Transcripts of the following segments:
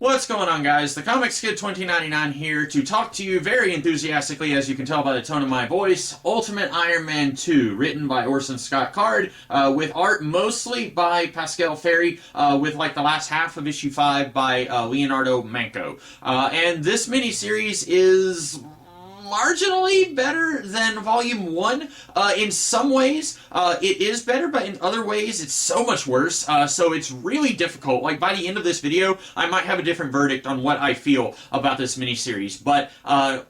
What's going on, guys? The Comics Kid 2099 here to talk to you very enthusiastically, as you can tell by the tone of my voice. Ultimate Iron Man 2, written by Orson Scott Card, with art mostly by Pascal Ferry, with like the last half of issue 5 by Leonardo Manco. And this miniseries is marginally better than Volume 1. In some ways, it is better, but in other ways, it's so much worse. So it's really difficult. Like, by the end of this video, I might have a different verdict on what I feel about this miniseries. But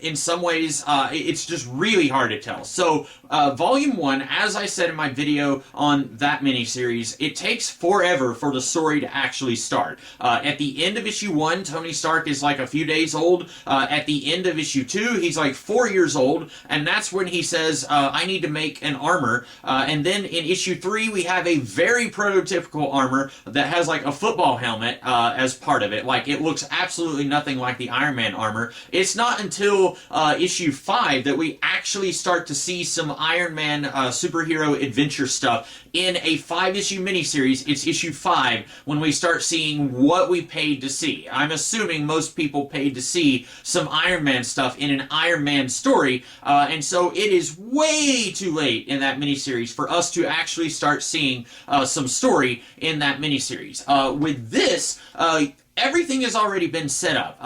in some ways, it's just really hard to tell. So, Volume 1, as I said in my video on that miniseries, it takes forever for the story to actually start. At the end of issue 1, Tony Stark is like a few days old. At the end of issue 2, he's like 4 years old, and that's when he says, I need to make an armor. And then in issue 3, we have a very prototypical armor that has like a football helmet as part of it. Like, it looks absolutely nothing like the Iron Man armor. It's not until issue 5 that we actually start to see some Iron Man superhero adventure stuff in a 5-issue miniseries. It's issue 5 when we start seeing what we paid to see. I'm assuming most people paid to see some Iron Man stuff in an Iron Man story, and so it is way too late in that miniseries for us to actually start seeing some story in that miniseries. With this, everything has already been set up.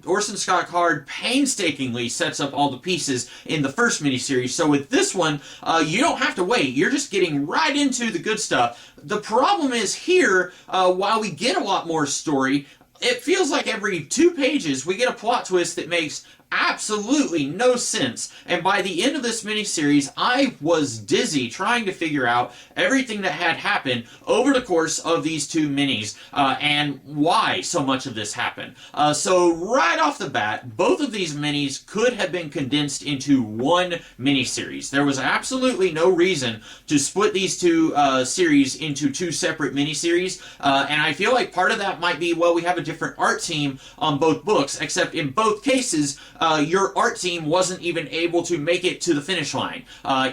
Orson Scott Card painstakingly sets up all the pieces in the first miniseries, so with this one, you don't have to wait. You're just getting right into the good stuff. The problem is here, while we get a lot more story, it feels like every 2 pages we get a plot twist that makes absolutely no sense. And by the end of this miniseries, I was dizzy trying to figure out everything that had happened over the course of these 2 minis, and why so much of this happened. So right off the bat, both of these minis could have been condensed into one miniseries. There was absolutely no reason to split these 2 series into 2 separate miniseries, and I feel like part of that might be, well, we have a different art team on both books, except in both cases, your art team wasn't even able to make it to the finish line.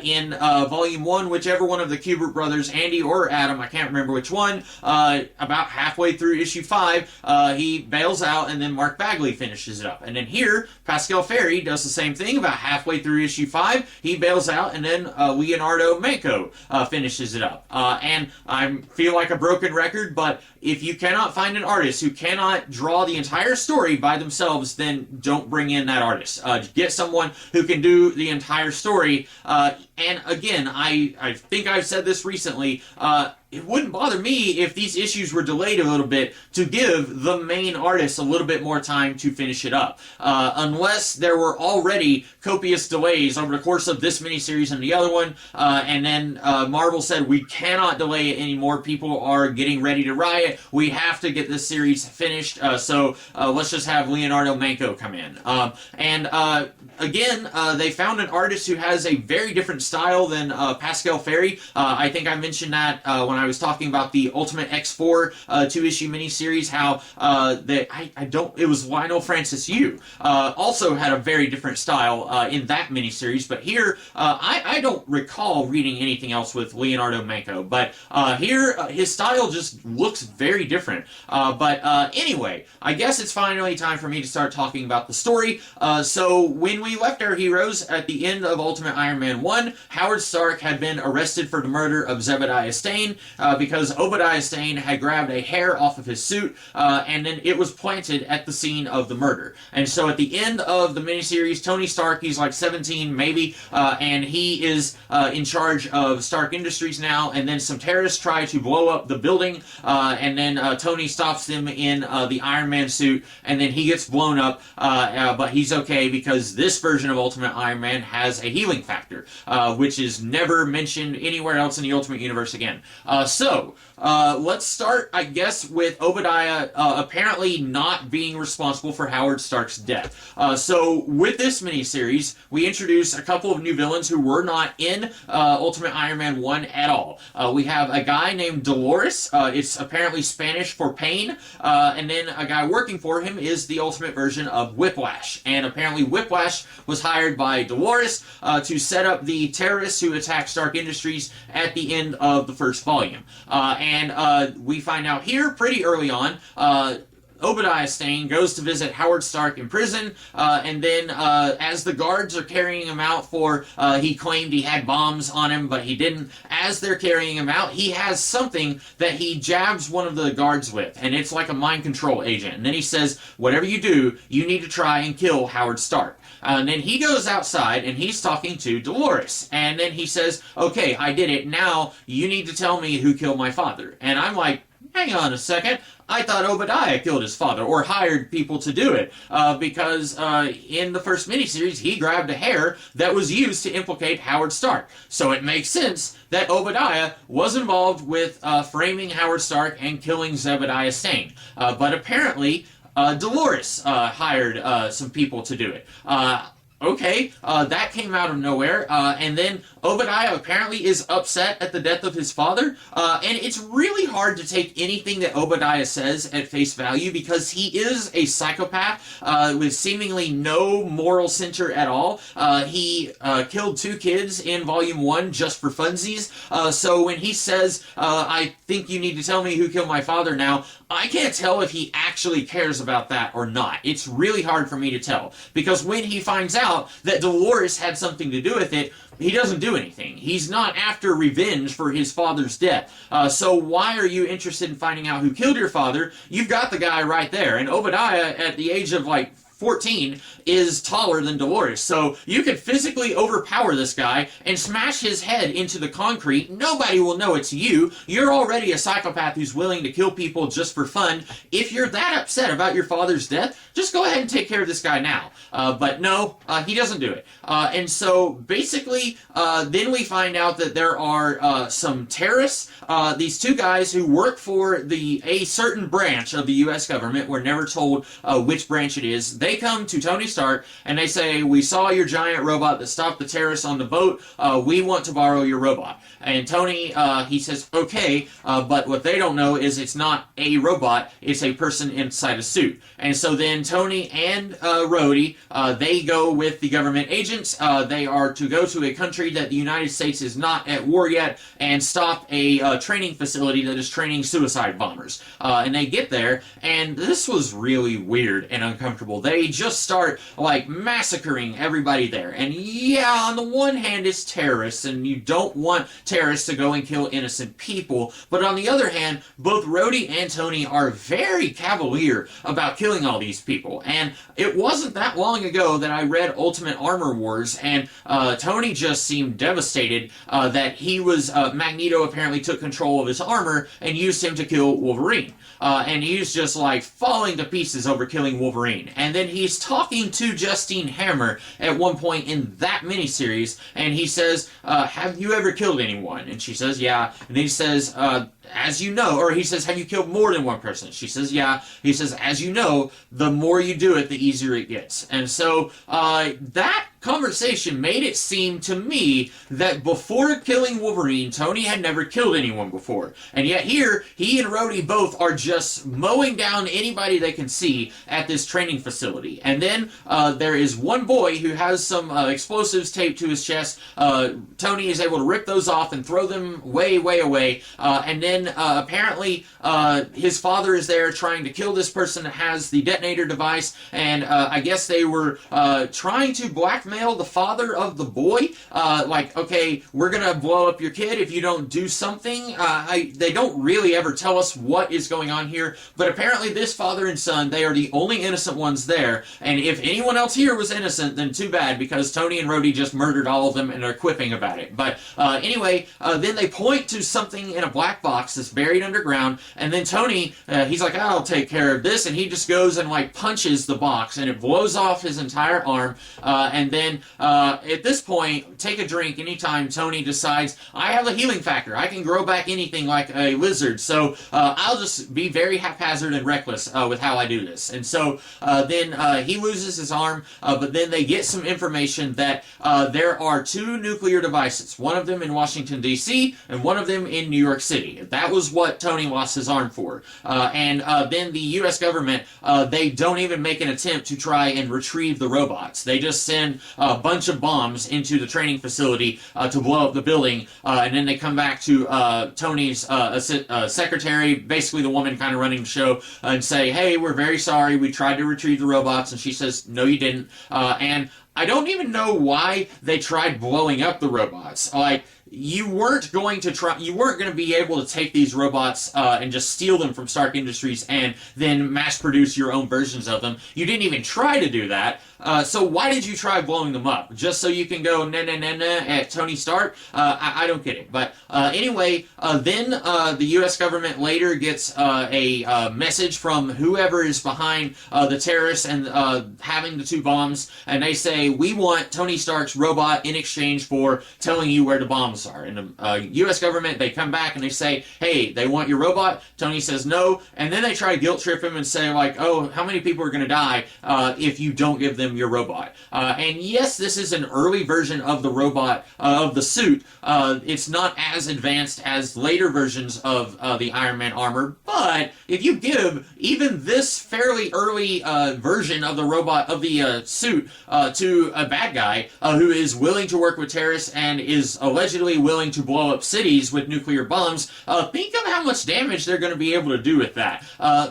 In Volume 1, whichever one of the Kubert brothers, Andy or Adam, I can't remember which one, about halfway through issue 5, he bails out, and then Mark Bagley finishes it up. And then here, Pascal Ferry does the same thing. About halfway through issue 5, he bails out, and then Leonardo Manco finishes it up. And I feel like a broken record, but if you cannot find an artist who cannot draw the entire story by themselves, then don't bring in that artist. Get someone who can do the entire story. And again, I think I've said this recently, it wouldn't bother me if these issues were delayed a little bit to give the main artist a little bit more time to finish it up. Unless there were already copious delays over the course of this miniseries and the other one, and then Marvel said, we cannot delay it anymore. People are getting ready to riot. We have to get this series finished, so let's just have Leonardo Manco come in. Again, they found an artist who has a very different style than Pascal Ferry. I think I mentioned that when I was talking about the Ultimate X4 2-issue miniseries, how it was Lionel Francis Yu also had a very different style in that miniseries, but here I don't recall reading anything else with Leonardo Manco, but here his style just looks very different. Anyway, I guess it's finally time for me to start talking about the story. So when we left our heroes at the end of Ultimate Iron Man 1, Howard Stark had been arrested for the murder of Zebediah Stane, because Obadiah Stane had grabbed a hair off of his suit, and then it was planted at the scene of the murder. And so at the end of the miniseries, Tony Stark, he's like 17 maybe, and he is in charge of Stark Industries now, and then some terrorists try to blow up the building, and then Tony stops them in the Iron Man suit, and then he gets blown up, but he's okay because this version of Ultimate Iron Man has a healing factor, which is never mentioned anywhere else in the Ultimate Universe again. So let's start, I guess, with Obadiah apparently not being responsible for Howard Stark's death. So with this miniseries, we introduce a couple of new villains who were not in Ultimate Iron Man 1 at all. We have a guy named Dolores. It's apparently Spanish for pain. And then a guy working for him is the Ultimate version of Whiplash. And apparently Whiplash was hired by Dolores to set up the terrorists who attacked Stark Industries at the end of the first volume. We find out here pretty early on Obadiah Stane goes to visit Howard Stark in prison, and then as the guards are carrying him out he claimed he had bombs on him, but he didn't. As they're carrying him out, he has something that he jabs one of the guards with, and it's like a mind control agent. And then he says, whatever you do, you need to try and kill Howard Stark. And then he goes outside, and he's talking to Dolores. And then he says, okay, I did it. Now you need to tell me who killed my father. And I'm like, hang on a second. I thought Obadiah killed his father, or hired people to do it, because in the first miniseries, he grabbed a hair that was used to implicate Howard Stark. So it makes sense that Obadiah was involved with framing Howard Stark and killing Zebediah Stane. But apparently, Dolores hired some people to do it. Okay, that came out of nowhere, and then Obadiah apparently is upset at the death of his father, and it's really hard to take anything that Obadiah says at face value because he is a psychopath with seemingly no moral center at all. He killed 2 kids in Volume 1 just for funsies, so when he says, I think you need to tell me who killed my father now, I can't tell if he actually cares about that or not. It's really hard for me to tell, because when he finds out that Dolores had something to do with it, he doesn't do anything. He's not after revenge for his father's death. So why are you interested in finding out who killed your father? You've got the guy right there. And Obadiah, at the age of 14, is taller than Dolores. So you could physically overpower this guy and smash his head into the concrete. Nobody will know it's you. You're already a psychopath who's willing to kill people just for fun. If you're that upset about your father's death, just go ahead and take care of this guy now. But no, he doesn't do it. And so basically, then we find out that there are some terrorists, these 2 guys who work for a certain branch of the U.S. government. We're never told which branch it is. They come to Tony Stark and they say, we saw your giant robot that stopped the terrorists on the boat. We want to borrow your robot. And Tony, he says, okay, but what they don't know is it's not a robot, it's a person inside a suit. And so then Tony and Rhodey, they go with the government agents. They are to go to a country that the United States is not at war yet and stop a training facility that is training suicide bombers. And they get there, and this was really weird and uncomfortable. They just start, massacring everybody there. And yeah, on the one hand, it's terrorists, and you don't want terrorists to go and kill innocent people. But on the other hand, both Rhodey and Tony are very cavalier about killing all these people. And it wasn't that long ago that I read Ultimate Armor Wars, and Tony just seemed devastated that Magneto apparently took control of his armor and used him to kill Wolverine. And he's just falling to pieces over killing Wolverine. And then he's talking to Justine Hammer at one point in that miniseries, and he says, have you ever killed anyone? And she says, yeah. And then he says, as you know, or he says, have you killed more than one person? She says, yeah. He says, as you know, the more you do it, the easier it gets. And so that conversation made it seem to me that before killing Wolverine, Tony had never killed anyone before. And yet here, he and Rhodey both are just mowing down anybody they can see at this training facility. And then there is one boy who has some explosives taped to his chest. Tony is able to rip those off and throw them way, way away. And then apparently his father is there trying to kill this person that has the detonator device. And I guess they were trying to blackmail the father of the boy, okay, we're gonna blow up your kid if you don't do something. They don't really ever tell us what is going on here, but apparently this father and son, they are the only innocent ones there, and if anyone else here was innocent, then too bad, because Tony and Rhodey just murdered all of them and are quipping about it. But anyway, then they point to something in a black box that's buried underground, and then Tony, he's like, I'll take care of this, and he just goes and punches the box, and it blows off his entire arm, and then at this point, take a drink anytime Tony decides, I have a healing factor. I can grow back anything like a lizard. So I'll just be very haphazard and reckless with how I do this. And so then then he loses his arm, but then they get some information that there are two nuclear devices, one of them in Washington, D.C., and one of them in New York City. That was what Tony lost his arm for. And then the U.S. government, they don't even make an attempt to try and retrieve the robots. They just send a bunch of bombs into the training facility to blow up the building, and then they come back to Tony's secretary, basically the woman kind of running the show, and say, hey, we're very sorry, we tried to retrieve the robots, and she says, no, you didn't. And I don't even know why they tried blowing up the robots. Like, you weren't going to be able to take these robots and just steal them from Stark Industries and then mass produce your own versions of them. You didn't even try to do that. So why did you try blowing them up? Just so you can go na at Tony Stark? I don't get it. But anyway, then the U.S. government later gets a message from whoever is behind the terrorists and having the two bombs, and they say, we want Tony Stark's robot in exchange for telling you where the bombs are. And the U.S. government, they come back and they say, hey, they want your robot. Tony says no, and then they try to guilt trip him and say, like, oh, how many people are going to die if you don't give them your robot? And yes, this is an early version of the robot, of the suit. It's not as advanced as later versions of the Iron Man armor, but if you give even this fairly early version of the robot, of the suit, to a bad guy who is willing to work with terrorists and is allegedly willing to blow up cities with nuclear bombs, think of how much damage they're going to be able to do with that.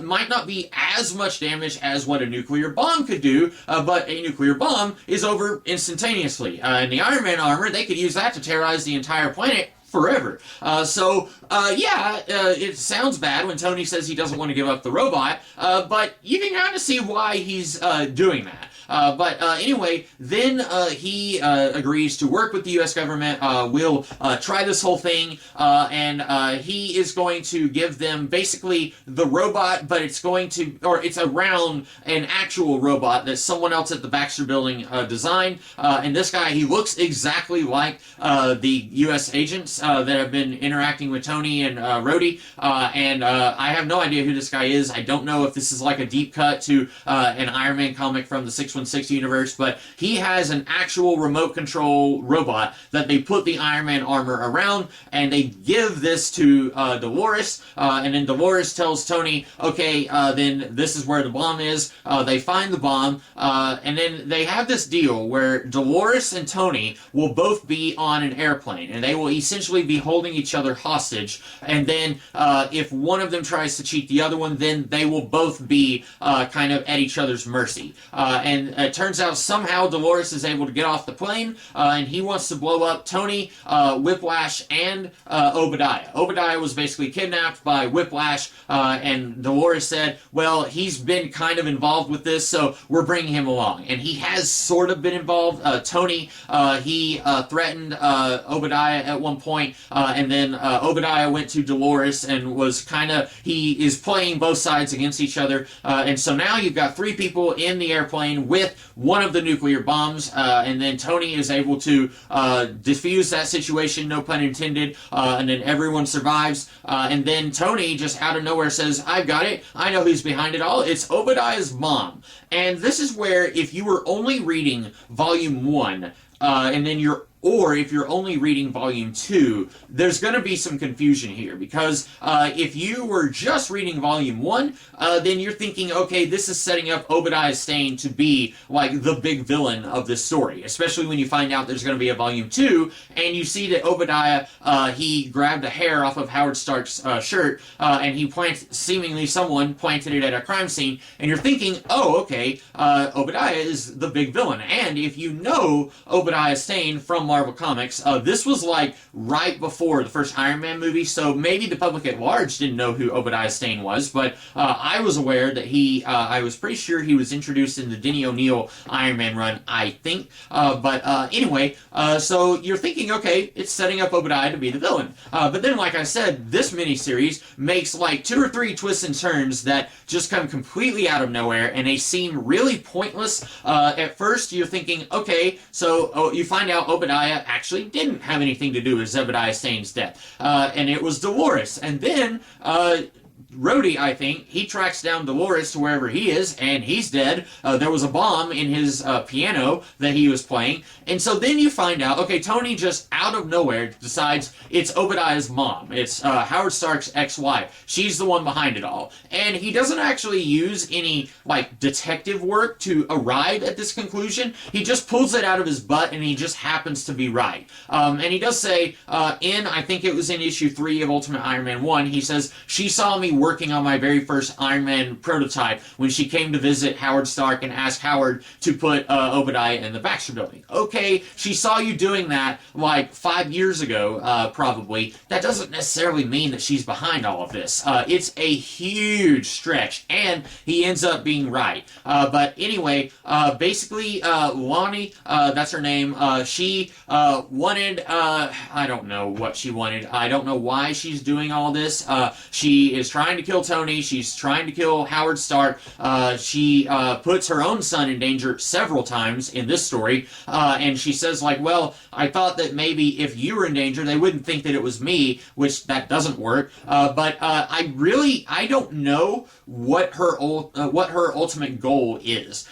Might not be as much damage as what a nuclear bomb could do, but a nuclear bomb is over instantaneously. In the Iron Man armor, they could use that to terrorize the entire planet forever. It sounds bad when Tony says he doesn't want to give up the robot, but you can kind of see why he's doing that. Anyway, then he agrees to work with the U.S. government. We'll try this whole thing, and he is going to give them basically the robot, but it's around an actual robot that someone else at the Baxter Building designed. And this guy, he looks exactly like the U.S. agents that have been interacting with Tony and Rhodey. I have no idea who this guy is. I don't know if this is like a deep cut to an Iron Man comic from the 616 universe, but he has an actual remote control robot that they put the Iron Man armor around, and they give this to Dolores, and then Dolores tells Tony, okay, then this is where the bomb is. They find the bomb, and then they have this deal where Dolores and Tony will both be on an airplane, and they will essentially be holding each other hostage, and then if one of them tries to cheat the other one, then they will both be kind of at each other's mercy. And it turns out somehow Dolores is able to get off the plane, and he wants to blow up Tony, Whiplash, and Obadiah. Obadiah was basically kidnapped by Whiplash, and Dolores said, well, he's been kind of involved with this, so we're bringing him along. And he has sort of been involved. Tony, he threatened Obadiah at one point, and then Obadiah went to Dolores and was he is playing both sides against each other, and so now you've got three people in the airplane with one of the nuclear bombs, and then Tony is able to defuse that situation, no pun intended, and then everyone survives, and then Tony just out of nowhere says, I've got it, I know who's behind it all, it's Obadiah's mom. And this is where, if you were only reading Volume 1, and then if you're only reading Volume 2, there's going to be some confusion here, because if you were just reading Volume 1, then you're thinking, okay, this is setting up Obadiah Stane to be like the big villain of this story, especially when you find out there's going to be a Volume 2, and you see that Obadiah, he grabbed a hair off of Howard Stark's shirt, and seemingly someone planted it at a crime scene, and you're thinking, oh, okay, Obadiah is the big villain. And if you know Obadiah Stane from Marvel Comics, this was like right before the first Iron Man movie, so maybe the public at large didn't know who Obadiah Stane was, but I was aware that I was pretty sure he was introduced in the Denny O'Neil Iron Man run, I think, anyway, so you're thinking, okay, it's setting up Obadiah to be the villain, but then, like I said, this miniseries makes like 2 or 3 twists and turns that just come completely out of nowhere, and they seem really pointless. At first, you're thinking, okay, so you find out Obadiah actually didn't have anything to do with Zebediah Stane's death, and it was Dolores. And then Rhodey, I think, he tracks down Dolores to wherever he is, and he's dead. There was a bomb in his piano that he was playing. And so then you find out, okay, Tony just out of nowhere decides it's Obadiah's mom. It's Howard Stark's ex-wife. She's the one behind it all. And he doesn't actually use any, like, detective work to arrive at this conclusion. He just pulls it out of his butt, and he just happens to be right. And he does say, I think it was in issue 3 of Ultimate Iron Man 1, he says, she saw me working on my very first Iron Man prototype when she came to visit Howard Stark and asked Howard to put Obadiah in the Baxter Building. Okay, she saw you doing that like 5 years ago, probably. That doesn't necessarily mean that she's behind all of this. It's a huge stretch, and he ends up being right. But anyway, basically, Lonnie, that's her name, she wanted, I don't know what she wanted. I don't know why she's doing all this. She is trying to kill Tony. She's trying to kill Howard Stark. She puts her own son in danger several times in this story. And she says, like, well, I thought that maybe if you were in danger, they wouldn't think that it was me, which that doesn't work. But I don't know what her ultimate goal is.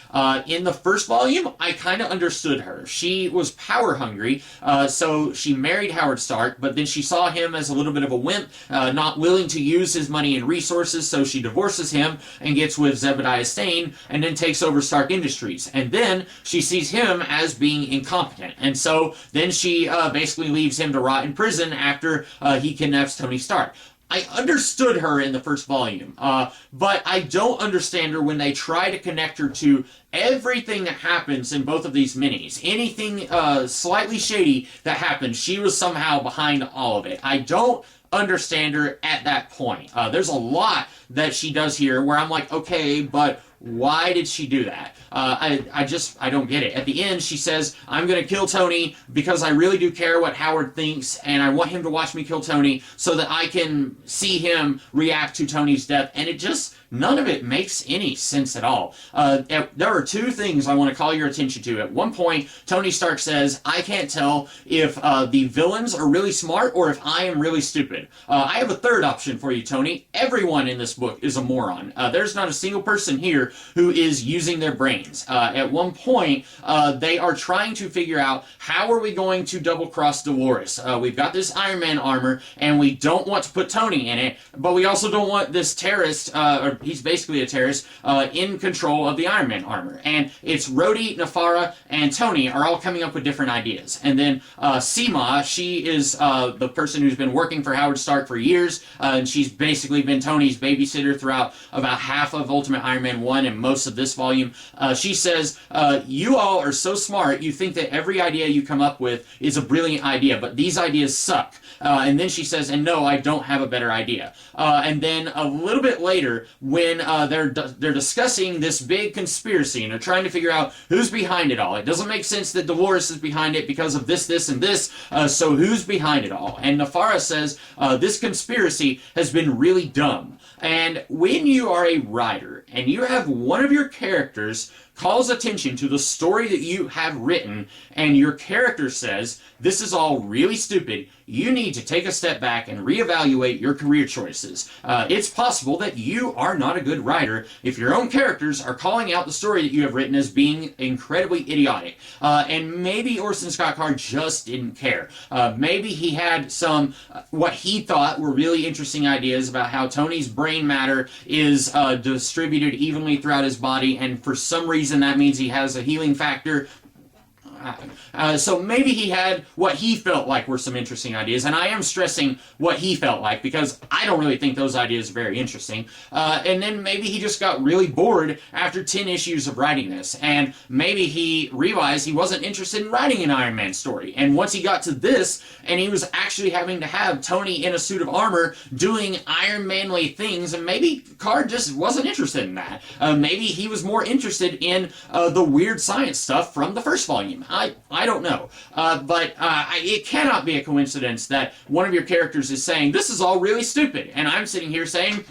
In the first volume, I kind of understood her. She was power hungry, so she married Howard Stark, but then she saw him as a little bit of a wimp, not willing to use his money and resources, so she divorces him and gets with Zebediah Stane, and then takes over Stark Industries. And then she sees him as being incompetent, and so then she basically leaves him to rot in prison after he kidnaps Tony Stark. I understood her in the first volume, but I don't understand her when they try to connect her to everything that happens in both of these minis. Anything slightly shady that happens, she was somehow behind all of it. I don't understand her at that point. There's a lot that she does here where I'm like, okay, but why did she do that? I don't get it. At the end, she says, I'm going to kill Tony because I really do care what Howard thinks, and I want him to watch me kill Tony so that I can see him react to Tony's death. And it just, none of it makes any sense at all. There are two things I want to call your attention to. At one point, Tony Stark says, I can't tell if the villains are really smart or if I am really stupid. I have a third option for you, Tony. Everyone in this book is a moron. There's not a single person here who is using their brains. At one point, they are trying to figure out how are we going to double-cross Dolores. We've got this Iron Man armor, and we don't want to put Tony in it, but we also don't want this terrorist, or he's basically a terrorist, in control of the Iron Man armor. And it's Rhodey, Nephara, and Tony are all coming up with different ideas. And then Seema, she is the person who's been working for Howard Stark for years, and she's basically been Tony's babysitter throughout about half of Ultimate Iron Man 1 and most of this volume. She says, you all are so smart, you think that every idea you come up with is a brilliant idea, but these ideas suck. And then she says, and no, I don't have a better idea. And then a little bit later, when they're discussing this big conspiracy, and they're trying to figure out who's behind it all. It doesn't make sense that Dolores is behind it because of this, this, and this, so who's behind it all? And Nephara says, this conspiracy has been really dumb. And when you are a writer, and you have one of your characters calls attention to the story that you have written, and your character says, this is all really stupid, you need to take a step back and reevaluate your career choices. It's possible that you are not a good writer if your own characters are calling out the story that you have written as being incredibly idiotic. And maybe Orson Scott Card just didn't care. Maybe he had some, what he thought were really interesting ideas about how Tony's brain matter is distributed evenly throughout his body, and for some reason that means he has a healing factor. So maybe he had what he felt like were some interesting ideas, and I am stressing what he felt like because I don't really think those ideas are very interesting. And then maybe he just got really bored after 10 issues of writing this, and maybe he realized he wasn't interested in writing an Iron Man story. And once he got to this, and he was actually having to have Tony in a suit of armor doing Iron Manly things, and maybe Card just wasn't interested in that. Maybe he was more interested in the weird science stuff from the first volume. I don't know. But it cannot be a coincidence that one of your characters is saying, this is all really stupid. And I'm sitting here saying,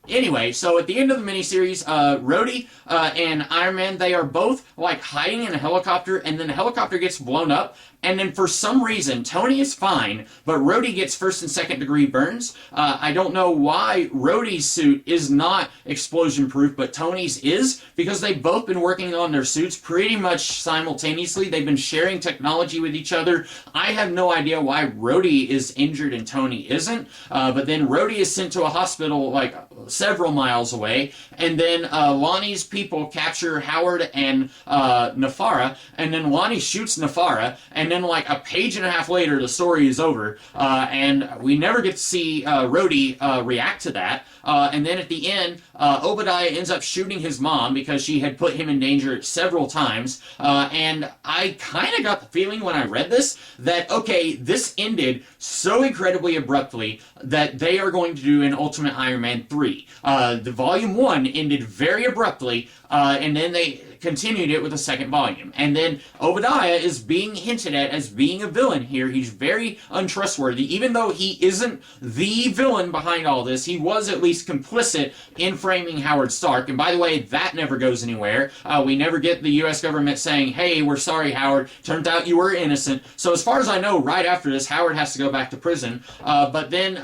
anyway, so at the end of the miniseries, Rhodey and Iron Man, they are both like hiding in a helicopter, and then the helicopter gets blown up, and then for some reason, Tony is fine, but Rhodey gets first and second degree burns. I don't know why Rhodey's suit is not explosion proof, but Tony's is, because they've both been working on their suits pretty much simultaneously. They've been sharing technology with each other. I have no idea why Rhodey is injured and Tony isn't, but then Rhodey is sent to a hospital like several miles away, and then Lonnie's people capture Howard and Nefara, and then Lonnie shoots Nefara, and then like a page and a half later the story is over, and we never get to see Rhodey react to that. And then at the end, Obadiah ends up shooting his mom because she had put him in danger several times. And I kind of got the feeling when I read this that, okay, this ended so incredibly abruptly that they are going to do an Ultimate Iron Man 3. The Volume 1 ended very abruptly, and then they continued it with a second volume. And then Obadiah is being hinted at as being a villain here. He's very untrustworthy. Even though he isn't the villain behind all this, he was at least complicit in framing Howard Stark. And by the way, that never goes anywhere. We never get the U.S. government saying, hey, we're sorry, Howard. Turned out you were innocent. So as far as I know, right after this, Howard has to go back to prison. But then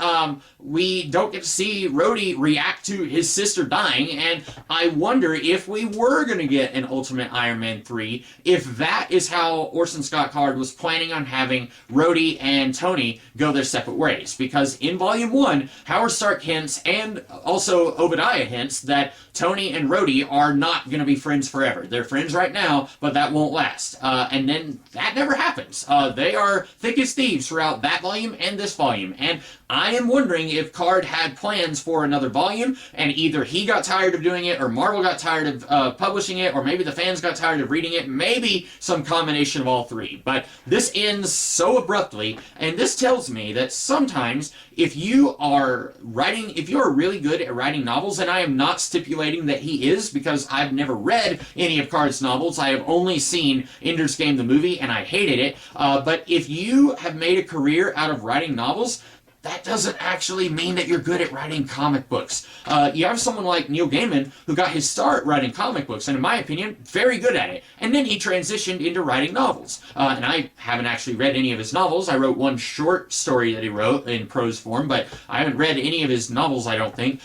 we don't get to see Rhodey react to his sister dying. And I wonder if we were going to get an Ultimate Iron Man 3, if that is how Orson Scott Card was planning on having Rhodey and Tony go their separate ways. Because in Volume 1, Howard Stark hints, and also Obadiah hints, that Tony and Rhodey are not going to be friends forever. They're friends right now, but that won't last. And then that never happens. They are thick as thieves throughout that volume and this volume. And I am wondering if Card had plans for another volume, and either he got tired of doing it, or Marvel got tired of publishing it, or maybe the fans got tired of reading it, maybe some combination of all three. But this ends so abruptly, and this tells me that sometimes if you are really good at writing novels, and I am not stipulating that he is, because I've never read any of Card's novels, I have only seen Ender's Game the movie, and I hated it, but if you have made a career out of writing novels, that doesn't actually mean that you're good at writing comic books. You have someone like Neil Gaiman who got his start writing comic books, and in my opinion, very good at it. And then he transitioned into writing novels. And I haven't actually read any of his novels. I wrote one short story that he wrote in prose form, but I haven't read any of his novels, I don't think.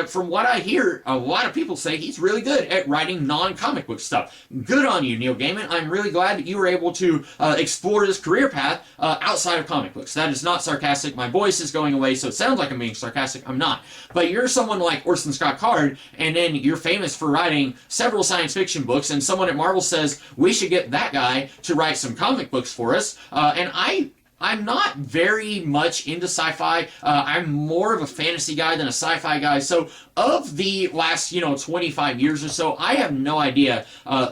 From what I hear, a lot of people say he's really good at writing non-comic book stuff. Good on you, Neil Gaiman. I'm really glad that you were able to explore this career path outside of comic books. That is not sarcastic. My voice is going away, so it sounds like I'm being sarcastic. I'm not. But you're someone like Orson Scott Card, and then you're famous for writing several science fiction books, and someone at Marvel says, we should get that guy to write some comic books for us. I'm not very much into sci-fi. I'm more of a fantasy guy than a sci-fi guy. So of the last, 25 years or so, I have no idea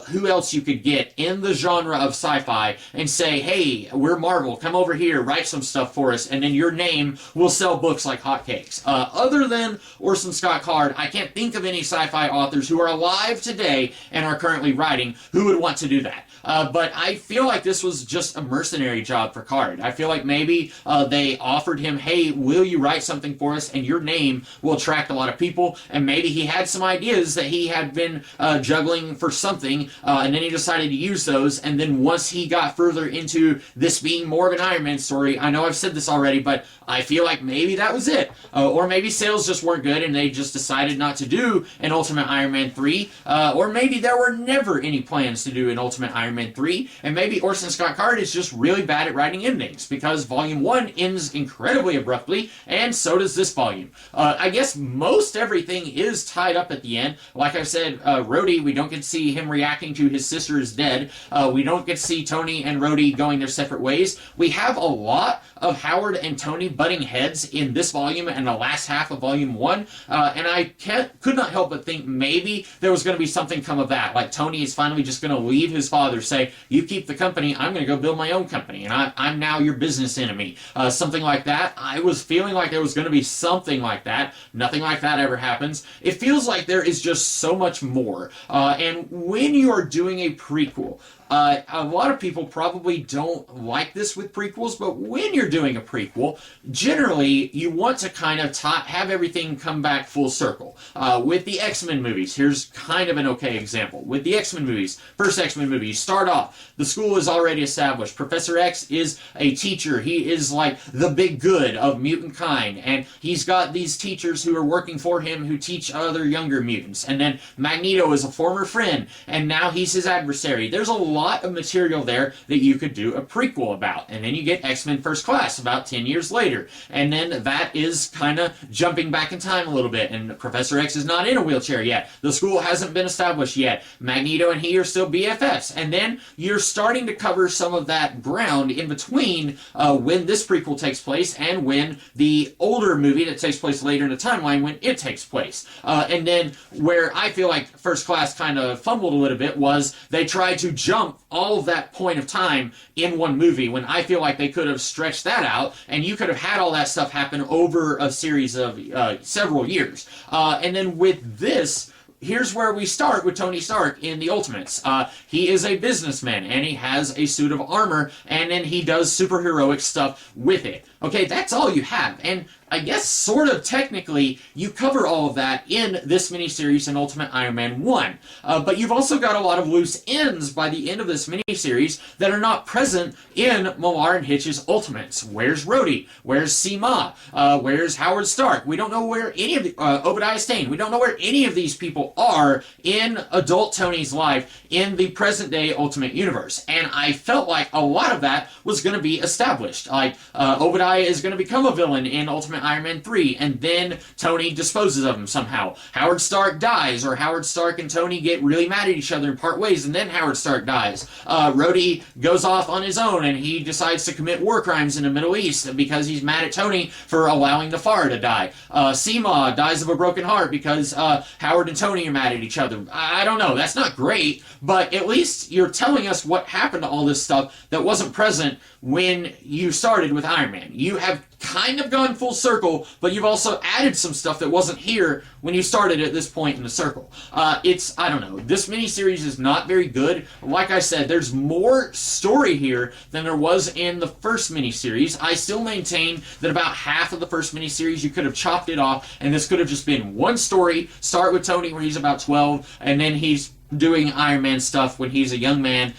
who else you could get in the genre of sci-fi and say, hey, we're Marvel, come over here, write some stuff for us, and then your name will sell books like hotcakes. Other than Orson Scott Card, I can't think of any sci-fi authors who are alive today and are currently writing who would want to do that. But I feel like this was just a mercenary job for Card. I feel like maybe they offered him, hey, will you write something for us, and your name will attract a lot of people, and maybe he had some ideas that he had been juggling for something, and then he decided to use those, and then once he got further into this being more of an Iron Man story, I know I've said this already, but I feel like maybe that was it. Or maybe sales just weren't good, and they just decided not to do an Ultimate Iron Man 3, or maybe there were never any plans to do an Ultimate Iron Man 3, and maybe Orson Scott Card is just really bad at writing endings, because Volume 1 ends incredibly abruptly, and so does this volume. I guess most everything is tied up at the end. Like I said, Rhodey, we don't get to see him reacting to his sister is dead. We don't get to see Tony and Rhodey going their separate ways. We have a lot of Howard and Tony butting heads in this volume and the last half of Volume 1, and I could not help but think maybe there was going to be something come of that, like Tony is finally just going to leave his father, say, you keep the company, I'm going to go build my own company, and I'm now your business enemy. Something like that. I was feeling like there was going to be something like that. Nothing like that ever happens. It feels like there is just so much more. And when you are doing a prequel, a lot of people probably don't like this with prequels, but when you're doing a prequel, generally you want to kind of have everything come back full circle. With the X-Men movies, here's kind of an okay example. With the X-Men movies, first X-Men movie, you start off, the school is already established. Professor X is a teacher. He is like the big good of mutant kind, and he's got these teachers who are working for him who teach other younger mutants. And then Magneto is a former friend, and now he's his adversary. There's a lot of material there that you could do a prequel about. And then you get X-Men First Class about 10 years later. And then that is kind of jumping back in time a little bit. And Professor X is not in a wheelchair yet. The school hasn't been established yet. Magneto and he are still BFFs. And then you're starting to cover some of that ground in between when this prequel takes place and when the older movie that takes place later in the timeline, when it takes place. And then where I feel like First Class kind of fumbled a little bit was they tried to jump all of that point of time in one movie, when I feel like they could have stretched that out and you could have had all that stuff happen over a series of several years. And then with this, here's where we start with Tony Stark in the Ultimates. He is a businessman, and he has a suit of armor, and then he does superheroic stuff with it. Okay, that's all you have. And I guess sort of technically you cover all of that in this miniseries in Ultimate Iron Man 1. But you've also got a lot of loose ends by the end of this miniseries that are not present in Millar and Hitch's Ultimates. Where's Rhodey? Where's Sima? Where's Howard Stark? We don't know where any of the... Obadiah Stane. We don't know where any of these people are in adult Tony's life in the present-day Ultimate Universe. And I felt like a lot of that was going to be established. Like, Obadiah is going to become a villain in Ultimate Iron Man 3, and then Tony disposes of him somehow. Howard Stark dies, or Howard Stark and Tony get really mad at each other and part ways, and then Howard Stark dies. Rhodey goes off on his own, and he decides to commit war crimes in the Middle East because he's mad at Tony for allowing the Far to die. Sima dies of a broken heart because Howard and Tony are mad at each other. I don't know, that's not great, but at least you're telling us what happened to all this stuff that wasn't present when you started with Iron Man. You have kind of gone full circle, but you've also added some stuff that wasn't here when you started at this point in the circle. I don't know, this miniseries is not very good. Like I said, there's more story here than there was in the first miniseries. I still maintain that about half of the first miniseries you could have chopped it off, and this could have just been one story, start with Tony where he's about 12, and then he's doing Iron Man stuff when he's a young man.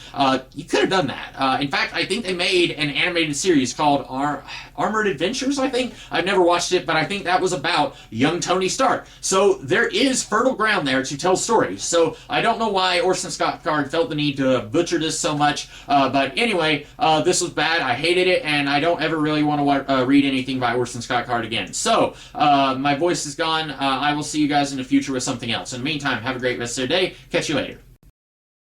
You could have done that. In fact, I think they made an animated series called Armored Adventures, I think. I've never watched it, but I think that was about young Tony Stark. So there is fertile ground there to tell stories. So I don't know why Orson Scott Card felt the need to butcher this so much. But anyway, this was bad. I hated it, and I don't ever really want to read anything by Orson Scott Card again. So my voice is gone. I will see you guys in the future with something else. In the meantime, have a great rest of your day. Catch you later.